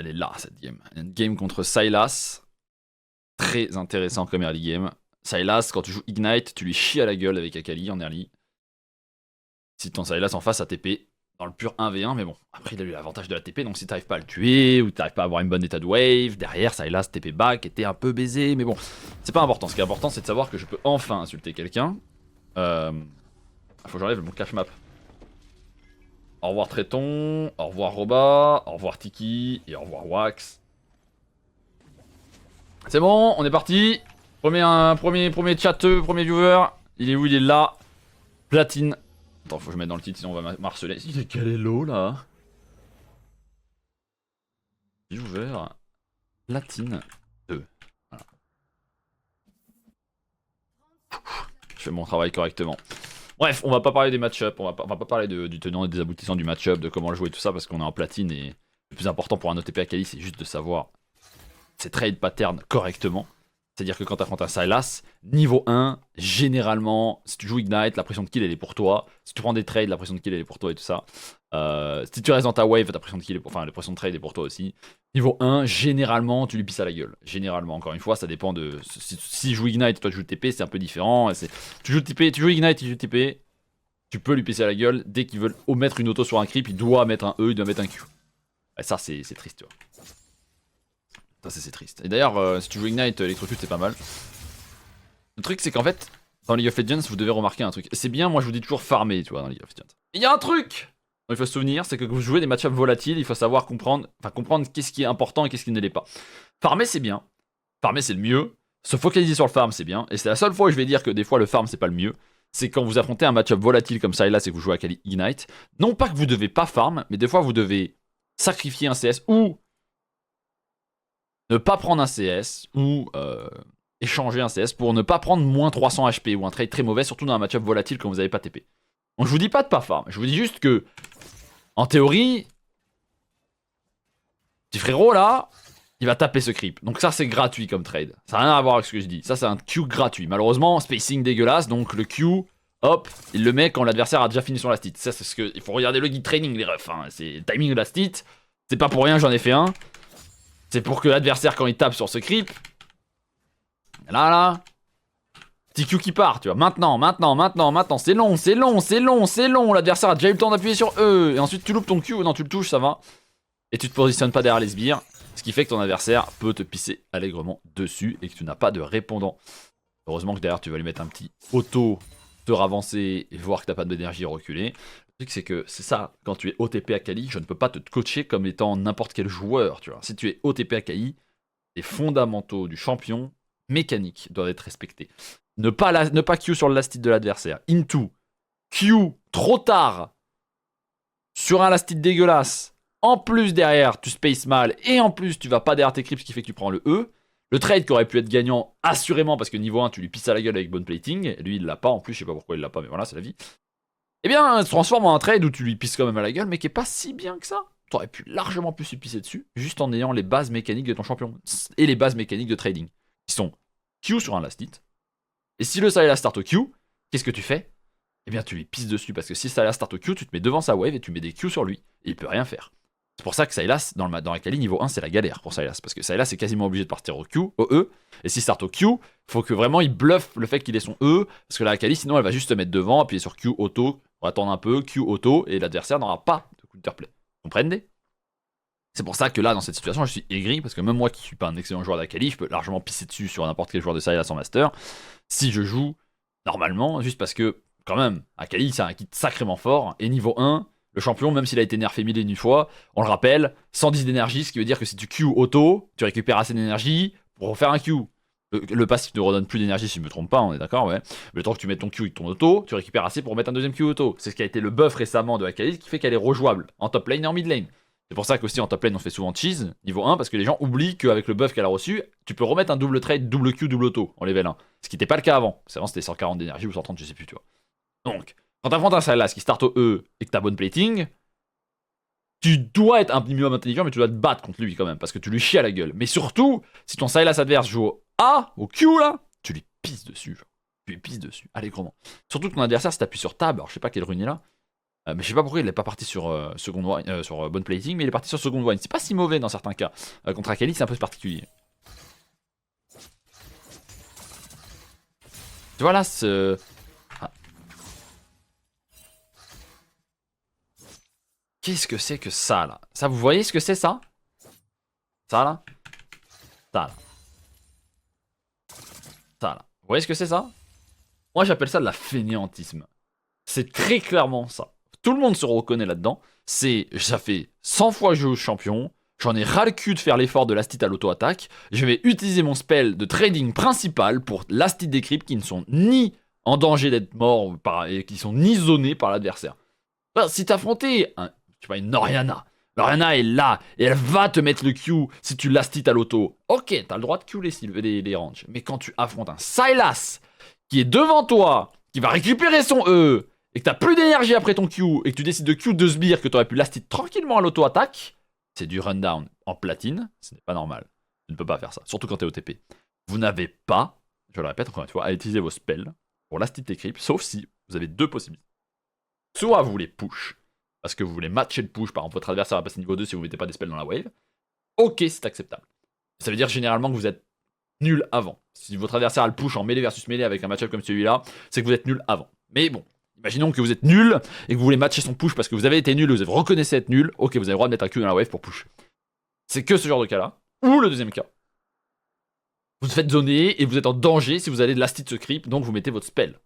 Elle est là, cette game. Une game contre Sylas. Très intéressant comme early game. Sylas, quand tu joues Ignite, tu lui chies à la gueule avec Akali en early. Si ton Sylas en face a TP, dans le pur 1v1, mais bon, après il a eu l'avantage de la TP, donc si t'arrives pas à le tuer, ou t'arrives pas à avoir une bonne état de wave, derrière Sylas TP back était un peu baisé, mais bon, c'est pas important. Ce qui est important, c'est de savoir que je peux enfin insulter quelqu'un. Faut que j'enlève mon cache map. Au revoir Tréton, au revoir Roba, au revoir Tiki, et au revoir Wax. C'est bon, on est parti. Premier chatteux, premier viewer. Il est où? Il est là. Platine. Attends, faut que je mette dans le titre, sinon on va marceler. Il est quel hello là? Viewer. Platine 2. Voilà. Je fais mon travail correctement. Bref, on va pas parler des match-up, on va pas parler du tenant et des aboutissants du match-up, de comment le jouer et tout ça, parce qu'on est en platine et le plus important pour un OTP Akali, c'est juste de savoir ses trade patterns correctement. C'est-à-dire que quand tu affrontes un Sylas, niveau 1, généralement, si tu joues Ignite, la pression de kill elle est pour toi. Si tu prends des trades, la pression de kill elle est pour toi et tout ça. Si tu restes dans ta wave, ta pression de kill enfin, la pression de trade est pour toi aussi. Niveau 1, généralement, tu lui pisses à la gueule. Généralement, encore une fois, ça dépend de. Si je joue Ignite et toi tu joues TP, c'est un peu différent. Tu joues TP, tu joues Ignite, il joue TP, tu peux lui pisser à la gueule. Dès qu'ils veulent mettre une auto sur un creep, il doit mettre un E, il doit mettre un Q. Et ça, c'est triste, tu vois. Ça, c'est triste. Et d'ailleurs, si tu joues Ignite, Electrocute, c'est pas mal. Le truc, c'est qu'en fait, dans League of Legends, vous devez remarquer un truc. C'est bien, moi je vous dis toujours farmer, tu vois, dans League of Legends. Il y a un truc dont il faut se souvenir, c'est que vous jouez des match-ups volatiles, il faut savoir comprendre qu'est-ce qui est important et qu'est-ce qui ne l'est pas. Farmer, c'est bien. Farmer, c'est le mieux. Se focaliser sur le farm, c'est bien. Et c'est la seule fois où je vais dire que des fois, le farm, c'est pas le mieux. C'est quand vous affrontez un match-up volatile comme ça, et là, c'est que vous jouez à Kali Ignite. Non pas que vous devez pas farm, mais des fois, vous devez sacrifier un CS ou ne pas prendre un CS ou échanger un CS pour ne pas prendre moins 300 HP ou un trade très mauvais, surtout dans un match-up volatile quand vous n'avez pas TP. Donc je vous dis pas de pas farm, je vous dis juste que, en théorie, petit frérot là, il va taper ce creep. Donc ça c'est gratuit comme trade. Ça n'a rien à voir avec ce que je dis. Ça c'est un Q gratuit. Malheureusement, spacing dégueulasse, donc le Q, hop, il le met quand l'adversaire a déjà fini son last hit. Ça c'est ce que. Il faut regarder le guide training les refs. Hein. C'est timing last hit. C'est pas pour rien, j'en ai fait un. C'est pour que l'adversaire, quand il tape sur ce creep, là, petit Q qui part, tu vois. Maintenant, c'est long. L'adversaire a déjà eu le temps d'appuyer sur E. Et ensuite, tu loupes ton Q. Non, tu le touches, ça va. Et tu te positionnes pas derrière les sbires. Ce qui fait que ton adversaire peut te pisser allègrement dessus et que tu n'as pas de répondant. Heureusement que derrière, tu vas lui mettre un petit auto, te ravancer et voir que t'as pas d'énergie reculer. Le truc, c'est que c'est ça, quand tu es OTP Akali, je ne peux pas te coacher comme étant n'importe quel joueur, tu vois. Si tu es OTP Akali, les fondamentaux du champion mécanique doivent être respectés. Ne pas Q sur le last hit de l'adversaire. Into, Q trop tard sur un last hit dégueulasse. En plus derrière, tu spaces mal et en plus tu vas pas derrière tes creeps, ce qui fait que tu prends le E. Le trade qui aurait pu être gagnant assurément parce que niveau 1 tu lui pisses à la gueule avec bonne plating. Et lui il l'a pas en plus, je sais pas pourquoi il l'a pas, mais voilà, c'est la vie. Eh bien, se transforme en un trade où tu lui pisses quand même à la gueule, mais qui est pas si bien que ça. Tu aurais pu largement plus lui pisser dessus, juste en ayant les bases mécaniques de ton champion. Et les bases mécaniques de trading. Qui sont Q sur un last hit. Et si le Sylas start au Q, qu'est-ce que tu fais? Eh bien, tu lui pisses dessus, parce que si Sylas start au Q, tu te mets devant sa wave et tu mets des Q sur lui. Et il peut rien faire. C'est pour ça que Sylas, dans Akali niveau 1, c'est la galère pour Sylas. Parce que Sylas est quasiment obligé de partir au Q, au E. Et s'il start au Q, faut que vraiment il bluffe le fait qu'il ait son E. Parce que la Akali, sinon, elle va juste se mettre devant, appuyer sur Q auto, on va attendre un peu, Q auto, et l'adversaire n'aura pas de counterplay. Comprenez? C'est pour ça que là, dans cette situation, je suis aigri, parce que même moi qui suis pas un excellent joueur d'Akali, je peux largement pisser dessus sur n'importe quel joueur de Sylas en master, si je joue normalement, juste parce que, quand même, Akali, c'est un kit sacrément fort, et niveau 1, le champion, même s'il a été nerfé mille et une fois, on le rappelle, 110 d'énergie, ce qui veut dire que si tu Q auto, tu récupères assez d'énergie pour refaire un Q. Le passif ne redonne plus d'énergie si je me trompe pas, on est d'accord, ouais. Mais le temps que tu mets ton Q et ton auto, tu récupères assez pour mettre un deuxième Q auto. C'est ce qui a été le buff récemment de Akali, qui fait qu'elle est rejouable en top lane et en mid lane. C'est pour ça qu'aussi en top lane on fait souvent cheese, niveau 1, parce que les gens oublient qu'avec le buff qu'elle a reçu, tu peux remettre un double trade, double Q, double auto en level 1. Ce qui n'était pas le cas avant. Avant c'était 140 d'énergie ou 130, je sais plus, tu vois. Donc, quand t'affrontes un Sylas qui start au E et que t'as bonne plating, tu dois être un minimum intelligent, mais tu dois te battre contre lui quand même, parce que tu lui chies à la gueule. Mais surtout, si ton Sylas adverse joue au A, au Q là, tu lui pisses dessus, genre. Tu lui pisses dessus, allègrement. Surtout que ton adversaire, si t'appuies sur Tab, alors je sais pas quelle rune il a, Mais je sais pas pourquoi il est pas parti sur second wine, sur bonne plating, mais il est parti sur second wine. C'est pas si mauvais dans certains cas. Contre Akali, c'est un peu particulier. Tu vois là, ce... Ah. Qu'est-ce que c'est que ça là? Ça, vous voyez ce que c'est ça? Ça là? Ça là. Ça là. Vous voyez ce que c'est ça? Moi j'appelle ça de la fainéantisme. C'est très clairement ça. Tout le monde se reconnaît là-dedans. Ça fait 100 fois que je joue au champion. J'en ai ras le cul de faire l'effort de last hit à l'auto-attaque. Je vais utiliser mon spell de trading principal pour last hit des creeps qui ne sont ni en danger d'être morts et qui sont ni zonés par l'adversaire. Enfin, si t'affrontais une Orianna, l'Orianna est là et elle va te mettre le Q si tu last hit à l'auto. Ok, t'as le droit de Q les ranges. Mais quand tu affrontes un Sylas qui est devant toi, qui va récupérer son E, et que t'as plus d'énergie après ton Q, et que tu décides de Q de sbire que t'aurais pu last hit tranquillement à l'auto-attaque, c'est du rundown en platine, ce n'est pas normal. Tu ne peux pas faire ça, surtout quand t'es OTP. Vous n'avez pas, je le répète encore une fois, à utiliser vos spells pour last hit tes creeps, sauf si vous avez deux possibilités. Soit vous voulez push, parce que vous voulez matcher le push, par exemple votre adversaire va passer niveau 2 si vous mettez pas des spells dans la wave. Ok, c'est acceptable. Ça veut dire généralement que vous êtes nul avant. Si votre adversaire a le push en mêlée versus mêlée avec un match-up comme celui-là, c'est que vous êtes nul avant. Mais bon, imaginons que vous êtes nul et que vous voulez matcher son push parce que vous avez été nul et vous reconnaissez être nul. Ok, vous avez le droit de mettre un Q dans la wave pour push. C'est que ce genre de cas-là. Ou le deuxième cas. Vous faites zoner et vous êtes en danger si vous allez de last hit ce creep, donc vous mettez votre spell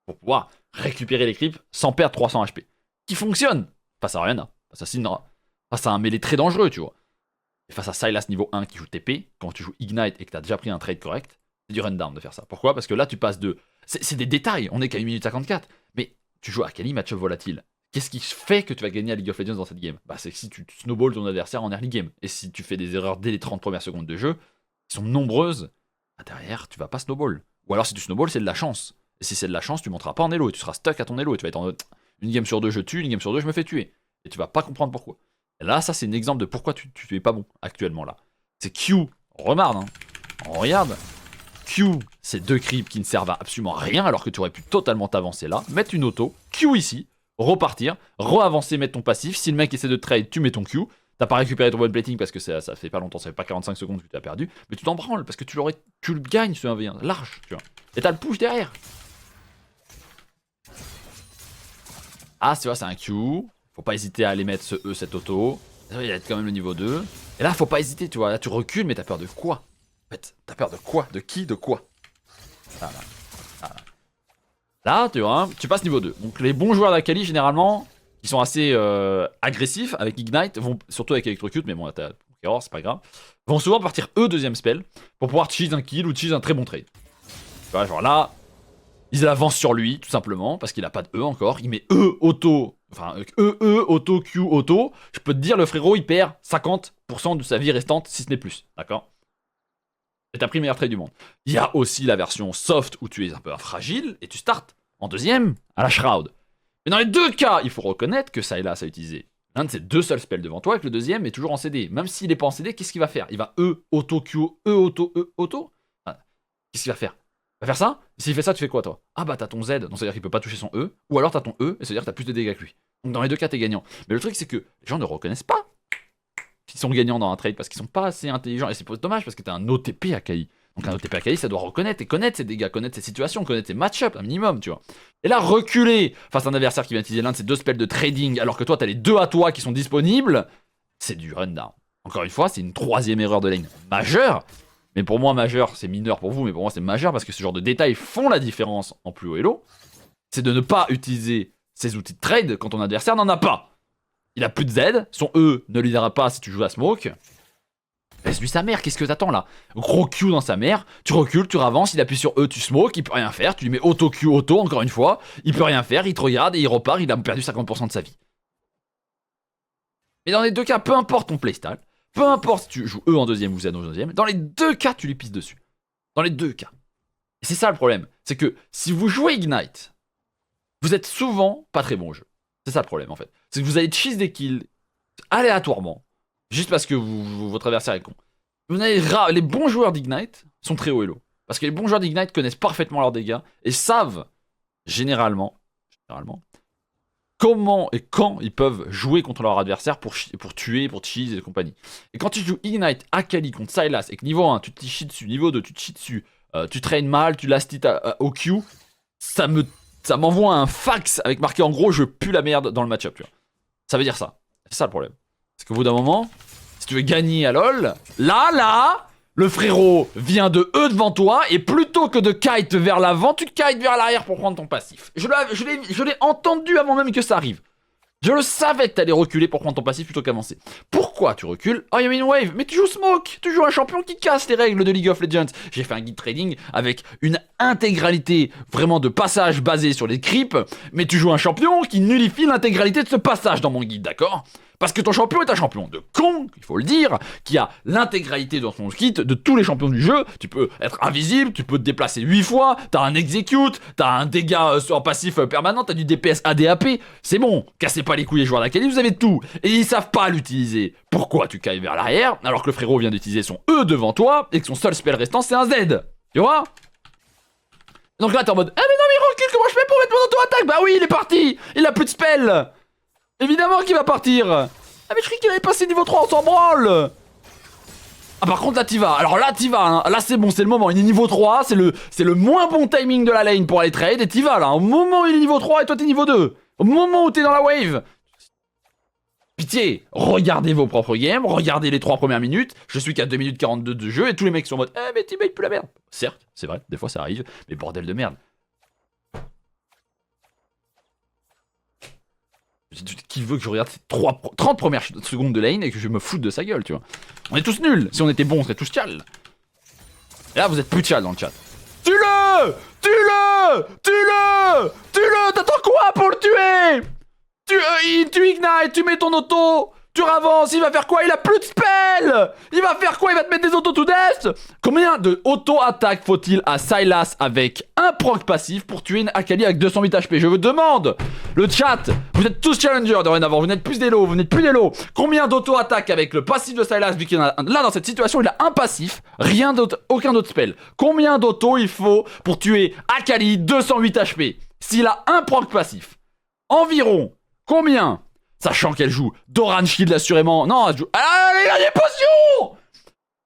pour pouvoir récupérer les creeps sans perdre 300 HP. Qui fonctionne face à Orianna, face à Syndra, face à un mêlée très dangereux, tu vois. Et face à Sylas niveau 1 qui joue TP, quand tu joues Ignite et que t'as déjà pris un trade correct, c'est du rundown de faire ça. Pourquoi? Parce que là, tu passes de... C'est des détails, on est qu'à 1 minute 54, mais tu joues à Akali, match-up volatile. Qu'est-ce qui fait que tu vas gagner à League of Legends dans cette game? Bah, c'est que si tu snowballs ton adversaire en early game, et si tu fais des erreurs dès les 30 premières secondes de jeu, qui sont nombreuses, bah derrière, tu vas pas snowball. Ou alors si tu snowball, c'est de la chance. Et si c'est de la chance, tu monteras pas en elo, et tu seras stuck à ton elo, et tu vas être en une game sur deux, je tue, une game sur deux, je me fais tuer. Et tu vas pas comprendre pourquoi. Et là, ça, c'est un exemple de pourquoi tu es pas bon actuellement là. C'est Q, remarde, hein. On regarde. Q, c'est deux creeps qui ne servent à absolument rien alors que tu aurais pu totalement t'avancer là. Mettre une auto, Q ici, repartir, re-avancer, mettre ton passif. Si le mec essaie de trade, tu mets ton Q. T'as pas récupéré ton one plating parce que ça fait pas longtemps, ça fait pas 45 secondes que tu as perdu. Mais tu t'en branles parce que tu le gagnes ce 1v1, large, tu vois. Et t'as le push derrière. Ah, tu vois, c'est un Q. Faut pas hésiter à aller mettre ce E, cette auto. Il va être quand même le niveau 2. Et là, faut pas hésiter, tu vois. Là, tu recules, mais t'as peur de quoi? En fait, t'as peur de quoi? De qui? De quoi? Voilà. Voilà. Là, tu vois, tu passes niveau 2. Donc, les bons joueurs d'Akali, généralement, qui sont assez agressifs avec Ignite, vont, surtout avec Electrocute, mais bon, t'as erreur, c'est pas grave, vont souvent partir eux deuxième spell pour pouvoir cheese un kill ou cheese un très bon trade. Tu vois, genre là, ils avancent sur lui, tout simplement, parce qu'il a pas de E encore. Il met E auto. Enfin, auto, Q, auto. Je peux te dire, le frérot, il perd 50% de sa vie restante, si ce n'est plus. D'accord? Et t'as pris le meilleur trade du monde. Il y a aussi la version soft où tu es un peu fragile et tu startes en deuxième à la Shroud. Mais dans les deux cas, il faut reconnaître que Sylas a utilisé l'un de ses deux seuls spells devant toi et que le deuxième est toujours en CD. Même s'il n'est pas en CD, qu'est-ce qu'il va faire? Il va E, auto, Q, E, auto, E, auto. Ah, qu'est-ce qu'il va faire? Il va faire ça? S'il fait ça, tu fais quoi toi? Ah bah t'as ton Z, donc ça veut dire qu'il peut pas toucher son E. Ou alors t'as ton E, et ça veut dire que t'as plus de dégâts que lui. Donc dans les deux cas, t'es gagnant. Mais le truc, c'est que les gens ne reconnaissent pas qu'ils sont gagnants dans un trade parce qu'ils sont pas assez intelligents. Et c'est dommage parce que t'as un OTP Akai. Donc un OTP Akai, ça doit reconnaître et connaître ses dégâts, connaître ses situations, connaître ses match-ups, un minimum, tu vois. Et là, reculer face à un adversaire qui vient utiliser l'un de ses deux spells de trading alors que toi, t'as les deux à toi qui sont disponibles, c'est du rundown. Encore une fois, c'est une troisième erreur de lane majeure. Mais pour moi, majeur, c'est mineur pour vous, mais pour moi, c'est majeur parce que ce genre de détails font la différence en plus haut elo. C'est de ne pas utiliser ces outils de trade quand ton adversaire n'en a pas. Il a plus de Z, son E ne l'aidera pas si tu joues à smoke. Laisse-lui sa mère, qu'est-ce que t'attends là? Gros Q dans sa mère, tu recules, tu ravances, il appuie sur E, tu smoke, il peut rien faire, tu lui mets auto Q auto, encore une fois, il peut rien faire, il te regarde et il repart, il a perdu 50% de sa vie. Mais dans les deux cas, peu importe ton playstyle, peu importe si tu joues E en deuxième ou Z en deuxième, dans les deux cas, tu lui pisses dessus. Dans les deux cas. Et c'est ça le problème, c'est que si vous jouez Ignite, vous êtes souvent pas très bon au jeu. C'est ça le problème en fait. C'est que vous allez cheese des kills aléatoirement, juste parce que votre adversaire est con. Les bons joueurs d'Ignite sont très haut elo. Parce que les bons joueurs d'Ignite connaissent parfaitement leurs dégâts et savent, généralement, comment et quand ils peuvent jouer contre leur adversaire pour tuer, pour cheese et compagnie. Et quand tu joues Ignite, Akali contre Sylas et que niveau 1, tu te chies dessus, niveau 2, tu te chies dessus, tu traînes mal, tu last hit au Q, ça m'envoie un fax avec marqué en gros je pue la merde dans le match-up, tu vois. Ça veut dire ça. C'est ça le problème. Parce qu'au bout d'un moment, si tu veux gagner à LoL, là, le frérot vient de E devant toi et plutôt que de kite vers l'avant, tu kites vers l'arrière pour prendre ton passif. Je l'ai entendu avant même que ça arrive. Je le savais que t'allais reculer pour prendre ton passif plutôt qu'avancer. Pourquoi tu recules? Oh, il y a une wave, mais tu joues Smoke, tu joues un champion qui casse les règles de League of Legends. J'ai fait un guide trading avec une intégralité vraiment de passage basé sur les creeps, mais tu joues un champion qui nullifie l'intégralité de ce passage dans mon guide, d'accord? Parce que ton champion est un champion de con, il faut le dire, qui a l'intégralité dans son kit de tous les champions du jeu. Tu peux être invisible, tu peux te déplacer 8 fois, t'as un execute, t'as un dégât sur passif permanent, t'as du DPS ADAP. C'est bon, cassez pas les couilles les joueurs d'Akali, vous avez tout. Et ils savent pas l'utiliser. Pourquoi tu cailles vers l'arrière alors que le frérot vient d'utiliser son E devant toi et que son seul spell restant c'est un Z? Tu vois? Donc là t'es en mode ah mais non mais il recule, comment je fais pour mettre mon auto-attaque? Bah oui il est parti, il a plus de spell. Évidemment qu'il va partir. Ah mais je croyais qu'il avait passé niveau 3, on s'en branle. Ah par contre là t'y vas, alors là t'y vas, hein. Là c'est bon, c'est le moment, il est niveau 3, c'est le moins bon timing de la lane pour aller trade et t'y vas là, au moment où il est niveau 3 et toi t'es niveau 2. Au moment où t'es dans la wave. Pitié, regardez vos propres games, regardez les 3 premières minutes, je suis qu'à 2 minutes 42 de jeu et tous les mecs sont en mode eh mais teammate pue la merde. Certes, c'est vrai, des fois ça arrive, mais bordel de merde. Qui veut que je regarde ces 30 premières secondes de lane et que je me foute de sa gueule, tu vois. On est tous nuls. Si on était bons, on serait tous tchal. Et là, vous êtes plus tchal dans le chat. Tue-le! Tue-le! Tue-le! Tue-le! T'attends quoi pour le tuer? Tu ignite, tu mets ton auto, tu ravances, il va faire quoi? Il a plus de spell! Il va faire quoi? Il va te mettre des autos to death? Combien de auto-attaques faut-il à Sylas avec un proc passif pour tuer une Akali avec 208 HP? Je vous demande! Le chat, vous êtes tous challengers dorénavant, vous n'êtes plus d'élo, vous n'êtes plus d'élo. Combien d'auto-attaques avec le passif de Sylas, vu qu'il y en a là dans cette situation, il a un passif, rien d'autre, aucun autre spell. Combien d'auto il faut pour tuer Akali 208 HP? S'il a un proc passif. Environ. Combien? Sachant qu'elle joue Doran Shield assurément. Non, elle joue. Ah, il a des potions!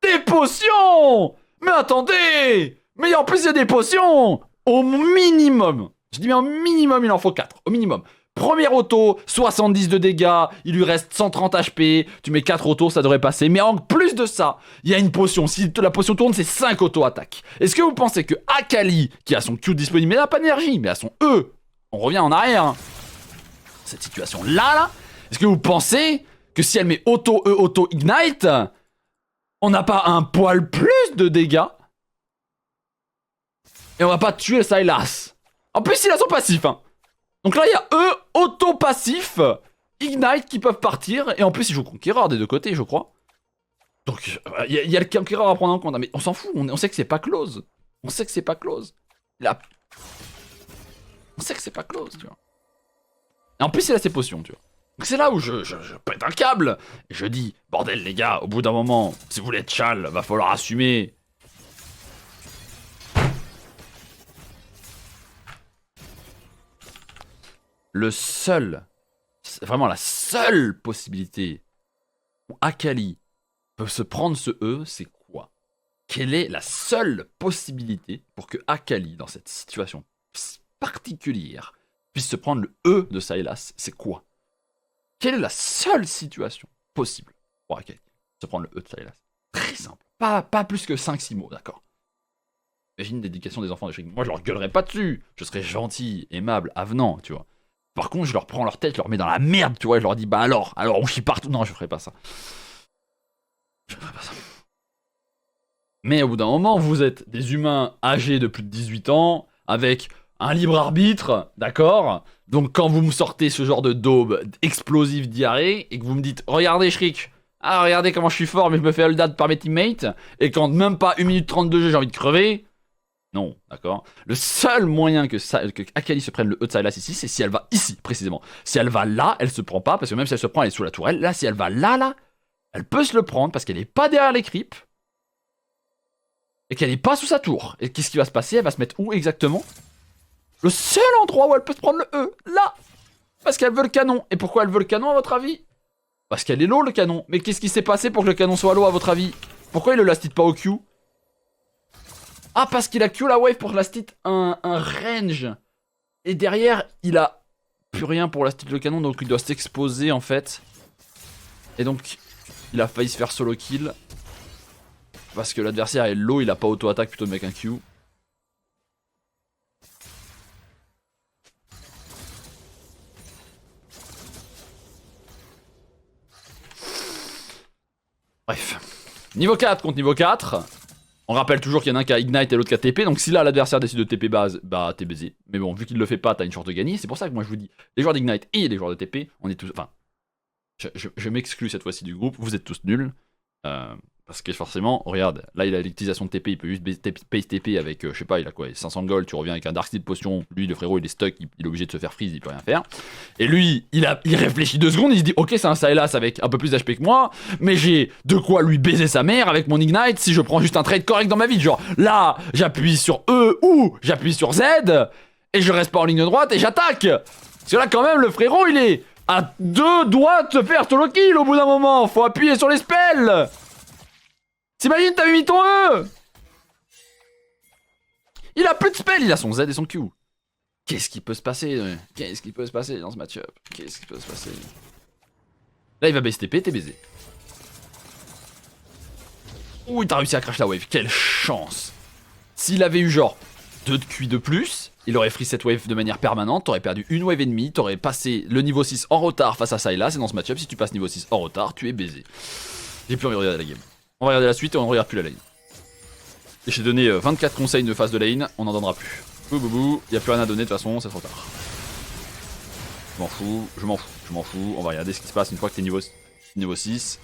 Des potions! Mais attendez! Mais en plus, il y a des potions! Au minimum. Je dis bien au minimum, il en faut 4. Au minimum. Première auto, 70 de dégâts, il lui reste 130 HP, tu mets 4 autos, ça devrait passer. Mais en plus de ça, il y a une potion. Si la potion tourne, c'est 5 auto-attaques. Est-ce que vous pensez que Akali, qui a son Q disponible, mais n'a pas d'énergie, mais a son E, on revient en arrière, hein. Cette situation-là, est-ce que vous pensez que si elle met auto-E, auto-ignite, on n'a pas un poil plus de dégâts? Et on va pas tuer Sylas. En plus, il a son passif, hein. Donc là, il y a E, auto-passif, ignite qui peuvent partir. Et en plus, il joue Conqueror des deux côtés, je crois. Donc, il y a le Conqueror à prendre en compte. Mais on s'en fout, on sait que c'est pas close. On sait que c'est pas close. On sait que c'est pas close, tu vois. Et en plus, il a ses potions, tu vois. Donc c'est là où je pète un câble. Et je dis, bordel les gars, au bout d'un moment, si vous voulez être chal, va falloir assumer. Vraiment la seule possibilité où Akali peut se prendre ce E, c'est quoi? Quelle est la seule possibilité pour que Akali, dans cette situation particulière, puisse se prendre le E de Sylas? C'est quoi? Quelle est la seule situation possible pour Akali se prendre le E de Sylas? Très simple. Pas plus que 5-6 mots, d'accord? Imagine l'éducation des enfants de Shrig. Moi, je leur gueulerais pas dessus. Je serais gentil, aimable, avenant, tu vois. Par contre, je leur prends leur tête, je leur mets dans la merde, tu vois. Je leur dis, bah alors on chie partout. Non, je ferai pas ça. Je ferai pas ça. Mais au bout d'un moment, vous êtes des humains âgés de plus de 18 ans, avec un libre arbitre, d'accord? Donc quand vous me sortez ce genre de daube explosive diarrhée, et que vous me dites, regardez Shriek, ah regardez comment je suis fort, mais je me fais hold par mes teammates, et quand même pas 1 minute 30 de jeu, j'ai envie de crever. Non, d'accord? Le seul moyen que Akali se prenne le E de Sylas ici, c'est si elle va ici, précisément. Si elle va là, elle se prend pas, parce que même si elle se prend, elle est sous la tourelle. Là, si elle va là, elle peut se le prendre, parce qu'elle est pas derrière les creeps, et qu'elle est pas sous sa tour. Et qu'est-ce qui va se passer? Elle va se mettre où exactement? Le seul endroit où elle peut se prendre le E, là! Parce qu'elle veut le canon. Et pourquoi elle veut le canon à votre avis? Parce qu'elle est low le canon. Mais qu'est-ce qui s'est passé pour que le canon soit low à votre avis? Pourquoi il le last hit pas au Q? Ah, parce qu'il a Q la wave pour last hit un range. Et derrière, il a plus rien pour last hit le canon, donc il doit s'exposer en fait. Et donc, il a failli se faire solo kill. Parce que l'adversaire est low, il a pas auto-attaque plutôt de mettre un Q. Bref. Niveau 4 contre niveau 4. On rappelle toujours qu'il y en a un qui a Ignite et l'autre qui a TP. Donc si là l'adversaire décide de TP base, bah t'es baisé. Mais bon, vu qu'il le fait pas, t'as une chance de gagner. C'est pour ça que moi je vous dis, les joueurs d'Ignite et les joueurs de TP, on est tous... Enfin, je m'exclus cette fois-ci du groupe. Vous êtes tous nuls. Parce que forcément, regarde, là il a l'utilisation de TP, il peut juste base TP avec, je sais pas, il a quoi, 500 gold, tu reviens avec un Dark Steel Potion, lui le frérot il est stuck, il est obligé de se faire freeze, il peut rien faire. Et lui, il réfléchit 2 secondes, il se dit, ok c'est un Sylas avec un peu plus d'HP que moi, mais j'ai de quoi lui baiser sa mère avec mon Ignite si je prends juste un trade correct dans ma vie, genre là, j'appuie sur E ou j'appuie sur Z, et je reste pas en ligne droite et j'attaque. Parce que là quand même le frérot il est à 2 doigts de se faire solo kill au bout d'un moment, faut appuyer sur les spells. T'imagines, t'avais mis ton E. Il a plus de spell, il a son Z et son Q. Qu'est-ce qui peut se passer? Qu'est-ce qui peut se passer dans ce match-up? Qu'est-ce qui peut se passer? Là, il va base TP, t'es baisé. Ouh, il t'a réussi à crash la wave. Quelle chance! S'il avait eu genre 2 de QI de plus, il aurait free cette wave de manière permanente, t'aurais perdu une wave et demie, t'aurais passé le niveau 6 en retard face à Sylas, et dans ce match-up, si tu passes niveau 6 en retard, tu es baisé. J'ai plus envie de regarder la game. On va regarder la suite et on ne regarde plus la lane. Et j'ai donné 24 conseils de phase de lane, on n'en donnera plus. Boubou, il n'y a plus rien à donner de toute façon, c'est trop tard. Je m'en fous, je m'en fous, je m'en fous. On va regarder ce qui se passe une fois que t'es niveau 6.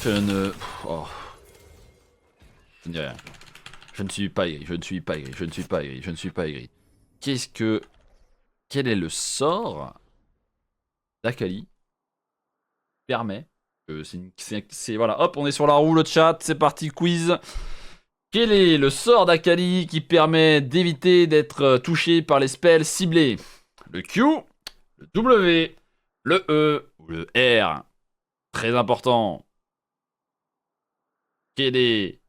Je ne... Oh. Je ne dis rien. Je ne suis pas aigri, je ne suis pas aigri, je ne suis pas aigri, je ne suis pas aigri. Qu'est-ce que... Quel est le sort d'Akali permet... c'est voilà, hop, on est sur la roue, le chat, c'est parti, quiz. Quel est le sort d'Akali qui permet d'éviter d'être touché par les spells ciblés? Le Q, le W, le E ou le R? Très important. Quel est le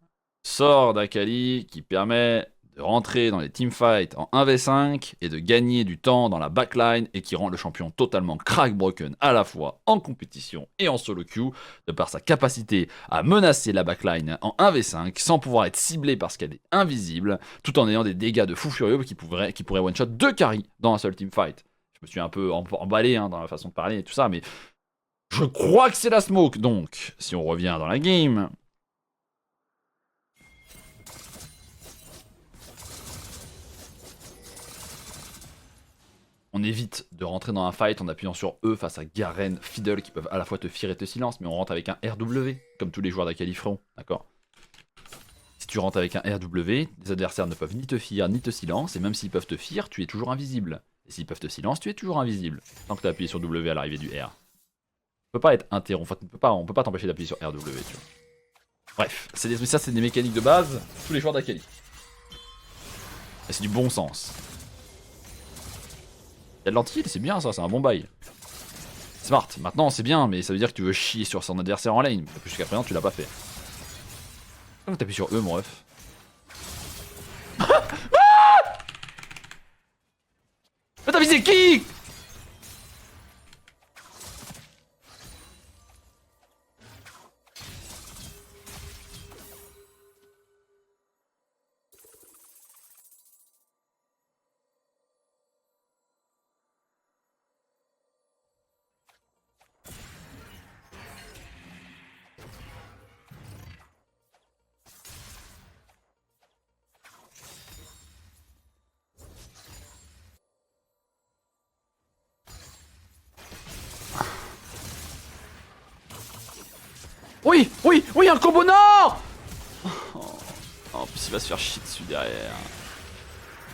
sort d'Akali qui permet de rentrer dans les teamfights en 1v5 et de gagner du temps dans la backline et qui rend le champion totalement crackbroken à la fois en compétition et en solo queue de par sa capacité à menacer la backline en 1v5 sans pouvoir être ciblé parce qu'elle est invisible tout en ayant des dégâts de fou furieux qui pourraient one-shot 2 carries dans un seul teamfight. Je me suis un peu emballé dans la façon de parler et tout ça, mais je crois que c'est la smoke. Donc, si on revient dans la game... On évite de rentrer dans un fight en appuyant sur E face à Garen, Fiddle qui peuvent à la fois te fear et te silence, mais on rentre avec un RW, comme tous les joueurs d'Akali feront, d'accord? Si tu rentres avec un RW, les adversaires ne peuvent ni te fear ni te silence, et même s'ils peuvent te fear, tu es toujours invisible. Et s'ils peuvent te silence, tu es toujours invisible, tant que tu as appuyé sur W à l'arrivée du R. On peut pas être interrompu, on peut pas t'empêcher d'appuyer sur RW, tu vois. Bref, ça c'est des mécaniques de base, tous les joueurs d'Akali. Et c'est du bon sens. Il y a de l'anti-heal, c'est bien ça, c'est un bon bail. Smart, maintenant c'est bien, mais ça veut dire que tu veux chier sur son adversaire en lane. Jusqu'à présent, tu l'as pas fait. Pourquoi t'appuies sur E, mon ref? Mais t'as visé qui? Oui, oui, oui, un combo nord. Oh, en plus il va se faire chier dessus derrière.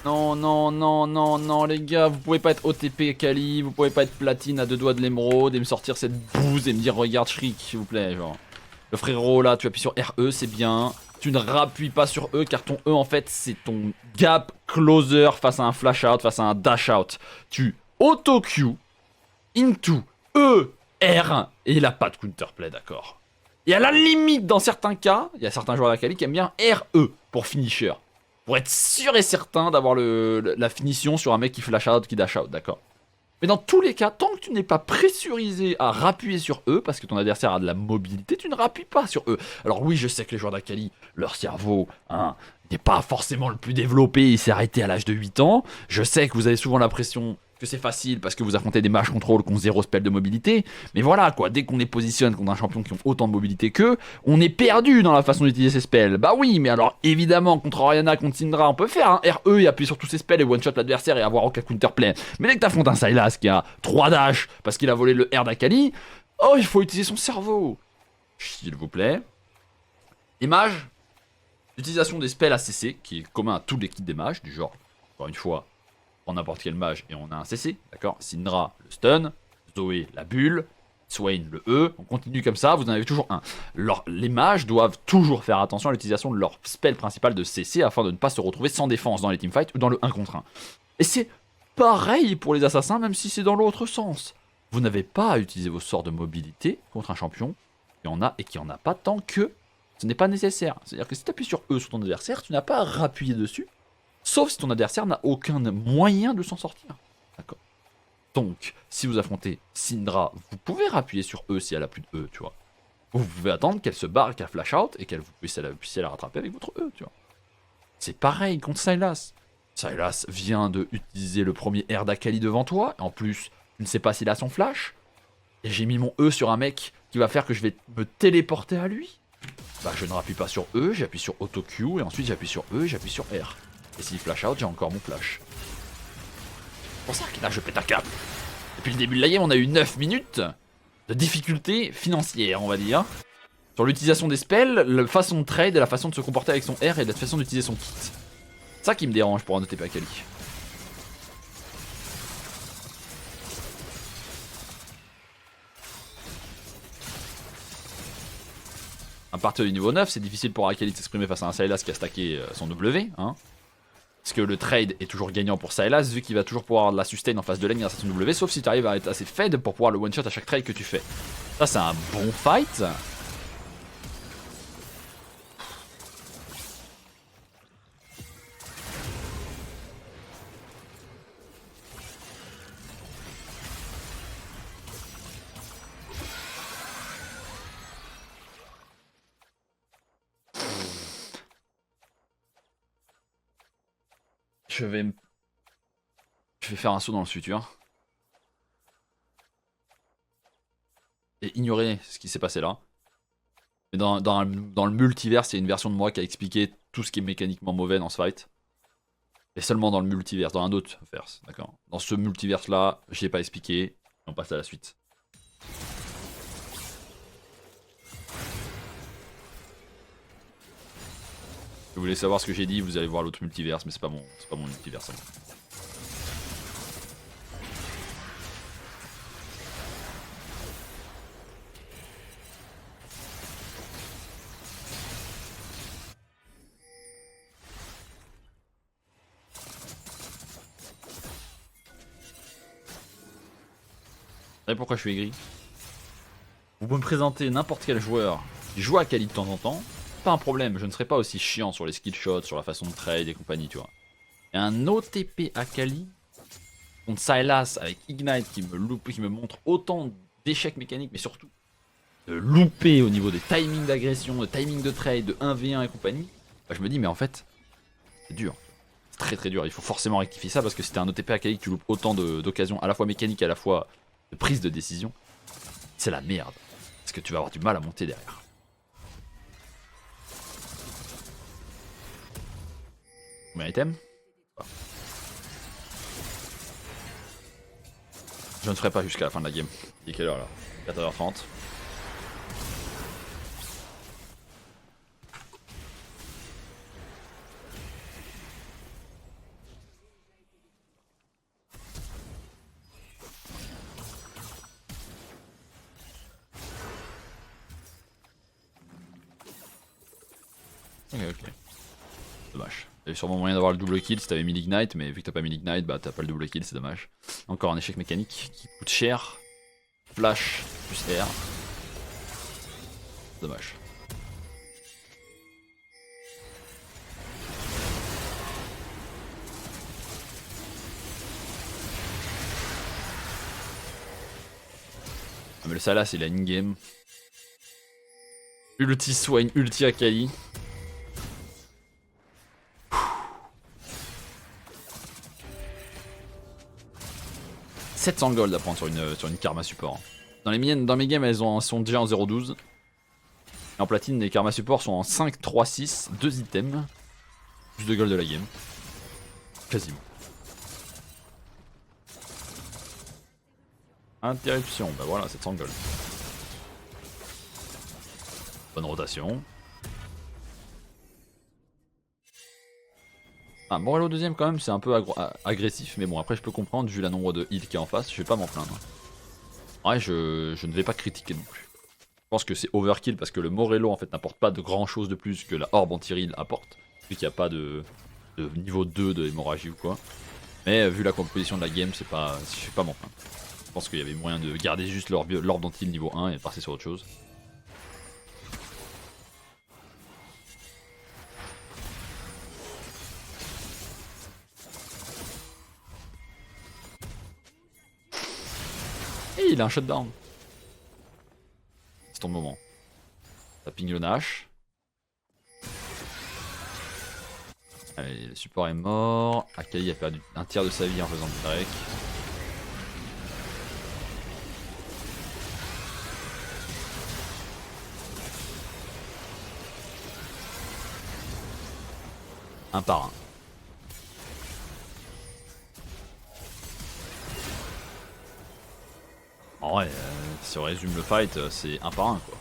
Non, non, non, non, non, les gars, vous pouvez pas être OTP Kali, vous pouvez pas être platine à 2 doigts de l'émeraude et me sortir cette bouse et me dire regarde Shriek, s'il vous plaît, genre. Le frérot là, tu appuies sur RE, c'est bien. Tu ne rappuies pas sur E car ton E en fait c'est ton gap closer face à un flash out, face à un dash out. Tu auto-Q into E, R et il a pas de counterplay, d'accord. Et à la limite, dans certains cas, il y a certains joueurs d'Akali qui aiment bien RE pour finisher. Pour être sûr et certain d'avoir la finition sur un mec qui flash out, qui dash out, d'accord. Mais dans tous les cas, tant que tu n'es pas pressurisé à rappuyer sur E, parce que ton adversaire a de la mobilité, tu ne rappuies pas sur E. Alors oui, je sais que les joueurs d'Akali, leur cerveau, hein, n'est pas forcément le plus développé, il s'est arrêté à l'âge de 8 ans. Je sais que vous avez souvent l'impression que c'est facile parce que vous affrontez des match control qui ont 0 spell de mobilité. Mais voilà quoi, dès qu'on les positionne contre un champion qui ont autant de mobilité qu'eux, on est perdu dans la façon d'utiliser ses spells. Bah oui, mais alors évidemment, contre Orianna, contre Syndra, on peut faire un RE et appuyer sur tous ses spells et one-shot l'adversaire et avoir aucun counterplay. Mais dès que t'affrontes un Sylas qui a 3 dash parce qu'il a volé le R d'Akali, oh, il faut utiliser son cerveau. S'il vous plaît. Les mages, l'utilisation des spells ACC, qui est commun à tous les kits des mages, du genre, encore une fois, pour n'importe quel mage et on a un CC, d'accord. Syndra, le stun, Zoé, la bulle, Swain, le E, on continue comme ça, vous en avez toujours un. Les mages doivent toujours faire attention à l'utilisation de leur spell principal de CC afin de ne pas se retrouver sans défense dans les teamfights ou dans le 1 contre 1. Et c'est pareil pour les assassins, même si c'est dans l'autre sens. Vous n'avez pas à utiliser vos sorts de mobilité contre un champion qui en a et qui en a pas tant que ce n'est pas nécessaire. C'est-à-dire que si tu appuies sur E sur ton adversaire, tu n'as pas à rappuyer dessus. Sauf si ton adversaire n'a aucun moyen de s'en sortir. D'accord. Donc, si vous affrontez Syndra, vous pouvez rappuyer sur E si elle a plus de E, tu vois. Vous pouvez attendre qu'elle se barre, qu'elle flash out et qu'elle vous puissiez la rattraper avec votre E, tu vois. C'est pareil contre Sylas. Sylas vient de utiliser le premier R d'Akali devant toi. En plus, tu ne sais pas s'il a son flash. Et j'ai mis mon E sur un mec qui va faire que je vais me téléporter à lui. Bah, je ne rappuie pas sur E, j'appuie sur Auto Q et ensuite j'appuie sur E et j'appuie sur R. Et s'il flash out, j'ai encore mon flash. C'est pour ça que là, je pète un câble. Depuis le début de la game, on a eu 9 minutes de difficulté financière, on va dire. Sur l'utilisation des spells, la façon de trade et la façon de se comporter avec son R et la façon d'utiliser son kit. C'est ça qui me dérange pour un OTP Akali. À partir du niveau 9, c'est difficile pour Akali de s'exprimer face à un Sylas qui a stacké son W, hein. Parce que le trade est toujours gagnant pour Sylas, vu qu'il va toujours pouvoir avoir de la sustain en face de lane grâce à son W, sauf si tu arrives à être assez fed pour pouvoir le one-shot à chaque trade que tu fais. Ça, c'est un bon fight. Je vais faire un saut dans le futur. Et ignorer ce qui s'est passé là. Mais dans le multiverse, il y a une version de moi qui a expliqué tout ce qui est mécaniquement mauvais dans ce fight. Et seulement dans le multiverse, dans un autre verse, d'accord. Dans ce multiverse là, je l'ai pas expliqué. Et on passe à la suite. Si vous voulez savoir ce que j'ai dit, vous allez voir l'autre multiverse, mais c'est pas mon multiverse. Vous savez pourquoi je suis aigri? Vous pouvez me présenter n'importe quel joueur qui joue à Akali de temps en temps, pas un problème, je ne serai pas aussi chiant sur les skill shots, sur la façon de trade et compagnie, tu vois. Et un OTP Akali contre Sylas avec Ignite qui me montre autant d'échecs mécaniques, mais surtout de louper au niveau des timings d'agression, de timing de trade, de 1v1 et compagnie, bah je me dis mais en fait, c'est dur. C'est très très dur, il faut forcément rectifier ça parce que si t'es un OTP Akali que tu loupes autant d'occasions à la fois mécaniques et à la fois de prise de décision, c'est la merde. Parce que tu vas avoir du mal à monter derrière. Combien item? Je ne ferai pas jusqu'à la fin de la game. Il est quelle heure là? 4h30. Ok, ok. Dommage. Il y avait sûrement moyen d'avoir le double kill si t'avais mis l'ignite, mais vu que t'as pas mis l'ignite, bah t'as pas le double kill, c'est dommage. Encore un échec mécanique qui coûte cher. Flash plus R. Dommage. Ah mais le Salas il a in-game. Ulti Swain, ulti Akali. 700 gold à prendre sur une karma support. Dans mes games elles sont déjà en 0,12. Et en platine les karma support sont en 5, 3, 6, 2 items. Plus de gold de la game. Quasiment. Interruption, bah voilà, 700 gold. Bonne rotation. Ah, Morello deuxième quand même, c'est un peu agressif, mais bon après je peux comprendre vu la nombre de heals qu'il y a en face, je vais pas m'en plaindre. Ouais, je ne vais pas critiquer non plus. Je pense que c'est overkill parce que le Morello en fait n'apporte pas de grand chose de plus que la orbe anti-heal apporte, vu qu'il n'y a pas de niveau 2 de hémorragie ou quoi. Mais vu la composition de la game, c'est pas, je vais pas m'en plaindre. Je pense qu'il y avait moyen de garder juste l'orbe anti-heal niveau 1 et passer sur autre chose. Et il a un shutdown. C'est ton moment. Ça ping le Nash. Allez, le support est mort. Akali a perdu un tiers de sa vie en faisant du Drake. Un par un. En vrai, si on résume le fight, c'est un par un quoi.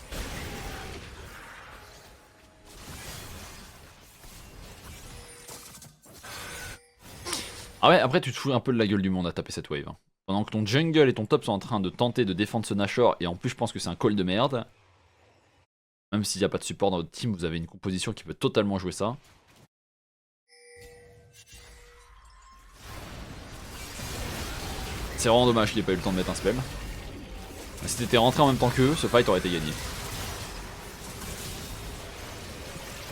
Ah ouais, après tu te fous un peu de la gueule du monde à taper cette wave. Hein. Pendant que ton jungle et ton top sont en train de tenter de défendre ce Nashor, et en plus je pense que c'est un call de merde. Même s'il n'y a pas de support dans votre team, vous avez une composition qui peut totalement jouer ça. C'est vraiment dommage qu'il ait pas eu le temps de mettre un spell. Si t'étais rentré en même temps qu'eux, ce fight aurait été gagné.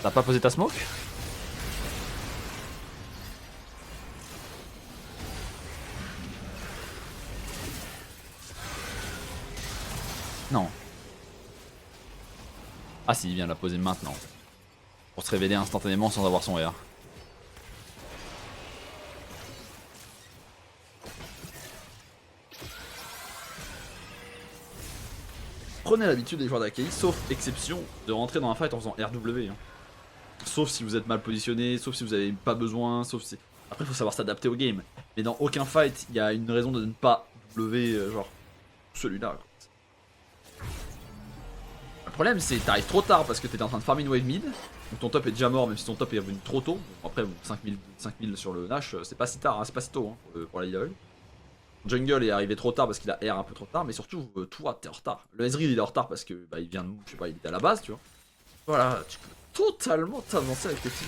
T'as pas posé ta smoke? Non. Ah si, il vient de la poser maintenant. Pour se révéler instantanément sans avoir son R. Prenez l'habitude des joueurs d'Akali, sauf exception, de rentrer dans un fight en faisant RW. Hein. Sauf si vous êtes mal positionné, sauf si vous avez pas besoin, sauf si... Après il faut savoir s'adapter au game. Mais dans aucun fight, il y a une raison de ne pas W, genre celui-là. Le problème c'est que t'arrives trop tard parce que t'étais en train de farmer une wave mid. Donc ton top est déjà mort même si ton top est revenu trop tôt. Bon, après bon, 5000 sur le Nash, c'est pas si tard, hein, c'est pas si tôt hein, pour la level. Jungle est arrivé trop tard parce qu'il a R un peu trop tard, mais surtout toi t'es en retard. Le Ezreal il est en retard parce que bah, il vient de, je sais pas, il était à la base tu vois. Voilà, tu peux totalement t'avancer avec tes teams.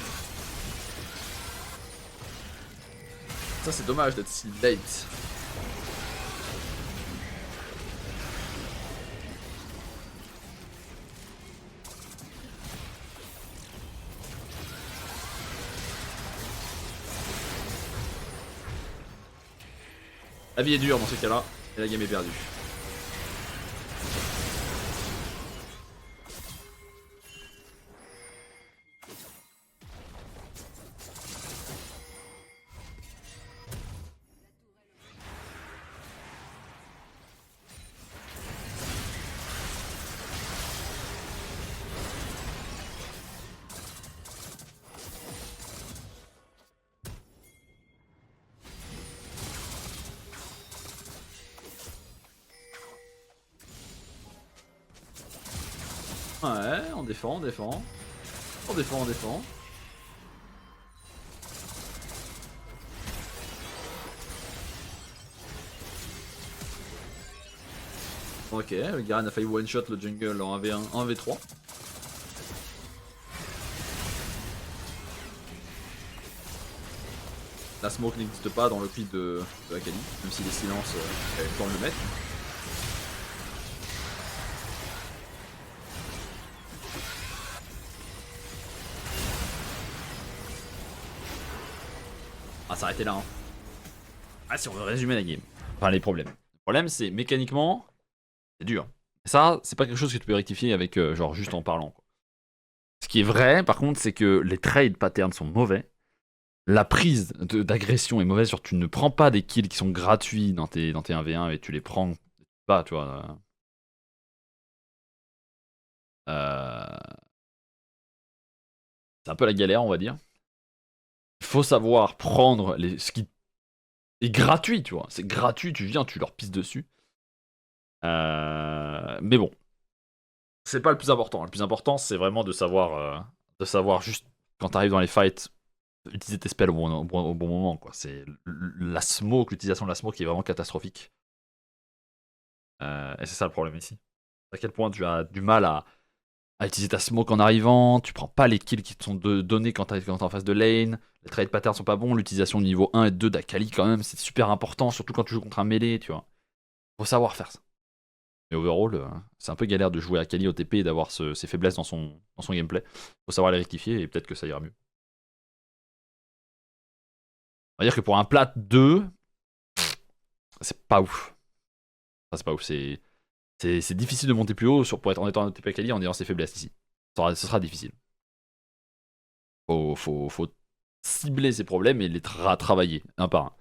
Ça c'est dommage d'être si late. La vie est dure dans ces cas-là, et la game est perdue. Ouais, on défend, on défend. On défend, on défend. Ok, le Garen a failli one-shot le jungle en 1v1, 1v3. La smoke n'existe pas dans le feed de Akali, même si les silences, elle a le temps de le mettre. Ah, s'arrêter là. Hein. Ah, si on veut résumer la game. Enfin, les problèmes. Le problème, c'est mécaniquement, c'est dur. Et ça, c'est pas quelque chose que tu peux rectifier avec, genre, juste en parlant. Quoi. Ce qui est vrai, par contre, c'est que les trade patterns sont mauvais. La prise d'agression est mauvaise. Genre, tu ne prends pas des kills qui sont gratuits dans tes 1v1 et tu les prends pas, tu vois. C'est un peu la galère, on va dire. Il faut savoir prendre ce qui est gratuit, tu vois. C'est gratuit, tu viens, tu leur pisses dessus. Mais bon, c'est pas le plus important. Le plus important, c'est vraiment de savoir juste quand t'arrives dans les fights, utiliser tes spells au bon moment. Quoi. C'est la smoke, l'utilisation de la smoke qui est vraiment catastrophique. Et c'est ça le problème ici. À quel point tu as du mal à utiliser ta smoke en arrivant, tu prends pas les kills qui te sont donnés quand t'es en face de lane, les trade patterns sont pas bons, l'utilisation niveau 1 et 2 d'Akali quand même, c'est super important, surtout quand tu joues contre un mêlé, tu vois. Faut savoir faire ça. Mais overall, c'est un peu galère de jouer Akali au TP et d'avoir ses faiblesses dans son gameplay. Faut savoir les rectifier et peut-être que ça ira mieux. On va dire que pour un plat 2, c'est pas ouf. Enfin, c'est pas ouf, c'est difficile de monter plus haut pour être en étant un TP Akali en ayant ses faiblesses ici. Ce sera difficile. Faut cibler ses problèmes et les travailler un par un.